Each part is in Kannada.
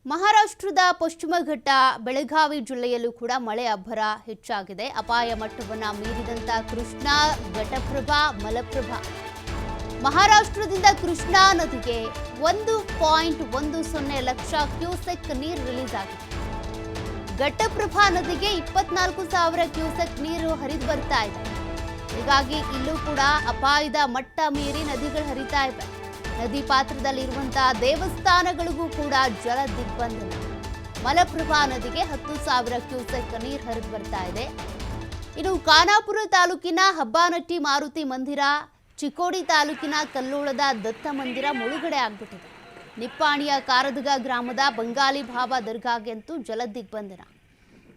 ಮಹಾರಾಷ್ಟ್ರದ ಪಶ್ಚಿಮ ಘಟ್ಟ ಬೆಳಗಾವಿ ಜಿಲ್ಲೆಯಲ್ಲೂ ಕೂಡ ಮಳೆ ಅಬ್ಬರ ಹೆಚ್ಚಾಗಿದೆ. ಅಪಾಯ ಮಟ್ಟವನ್ನು ಮೀರಿದಂತ ಕೃಷ್ಣಾ, ಘಟಪ್ರಭಾ, ಮಲಪ್ರಭಾ. ಮಹಾರಾಷ್ಟ್ರದಿಂದ ಕೃಷ್ಣಾ ನದಿಗೆ 1.10 ಲಕ್ಷ ಕ್ಯೂಸೆಕ್ ನೀರು ರಿಲೀಸ್ ಆಗಿದೆ. ಘಟಪ್ರಭಾ ನದಿಗೆ 24,000 ಕ್ಯೂಸೆಕ್ ನೀರು ಹರಿದು ಬರ್ತಾ ಇದೆ. ಹೀಗಾಗಿ ಇಲ್ಲೂ ಕೂಡ ಅಪಾಯದ ಮಟ್ಟ ಮೀರಿ ನದಿಗಳು ಹರಿತಾ ಇವೆ. ನದಿ ಪಾತ್ರದಲ್ಲಿರುವಂತಹ ದೇವಸ್ಥಾನಗಳಿಗೂ ಕೂಡ ಜಲ ದಿಗ್ಬಂಧನ. ಮಲಪ್ರಭಾ ನದಿಗೆ 10,000 ಕ್ಯೂಸೆಕ್ ನೀರು ಹರಿದು ಬರ್ತಾ ಇದೆ. ಇನ್ನು ಖಾನಾಪುರ ತಾಲೂಕಿನ ಹಬ್ಬಾನಟ್ಟಿ ಮಾರುತಿ ಮಂದಿರ, ಚಿಕ್ಕೋಡಿ ತಾಲೂಕಿನ ಕಲ್ಲೋಳದ ದತ್ತ ಮಂದಿರ ಮುಳುಗಡೆ ಆಗ್ಬಿಟ್ಟಿದೆ. ನಿಪ್ಪಾಣಿಯ ಕಾರದಗ ಗ್ರಾಮದ ಬಂಗಾಲಿ ಬಾಬಾ ದರ್ಗಾಗೆ ಅಂತೂ ಜಲ ದಿಗ್ಬಂಧನ.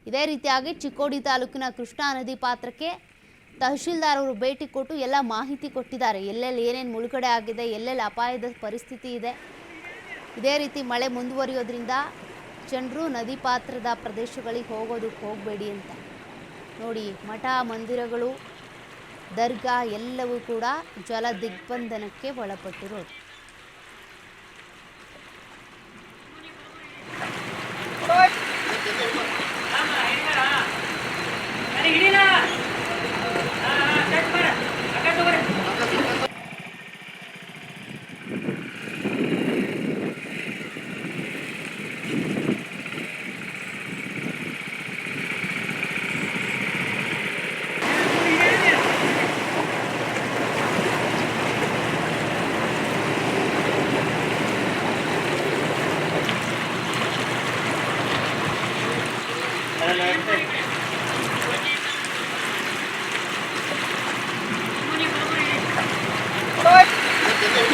ಇದೇ ರೀತಿಯಾಗಿ ಚಿಕ್ಕೋಡಿ ತಾಲೂಕಿನ ಕೃಷ್ಣಾ ನದಿ ಪಾತ್ರಕ್ಕೆ ತಹಶೀಲ್ದಾರ್ ಅವರು ಭೇಟಿ ಕೊಟ್ಟು ಎಲ್ಲ ಮಾಹಿತಿ ಕೊಟ್ಟಿದ್ದಾರೆ. ಎಲ್ಲೆಲ್ಲಿ ಏನೇನು ಮುಳುಗಡೆ ಆಗಿದೆ, ಎಲ್ಲೆಲ್ಲಿ ಅಪಾಯದ ಪರಿಸ್ಥಿತಿ ಇದೆ. ಇದೇ ರೀತಿ ಮಳೆ ಮುಂದುವರಿಯೋದ್ರಿಂದ ಜನರು ನದಿ ಪಾತ್ರದ ಪ್ರದೇಶಗಳಿಗೆ ಹೋಗೋದಕ್ಕೆ ಹೋಗಬೇಡಿ ಅಂತ. ನೋಡಿ, ಮಠ ಮಂದಿರಗಳು, ದರ್ಗಾ ಎಲ್ಲವೂ ಕೂಡ ಜಲ ದಿಗ್ಬಂಧನಕ್ಕೆ ಒಳಪಟ್ಟಿರೋದು.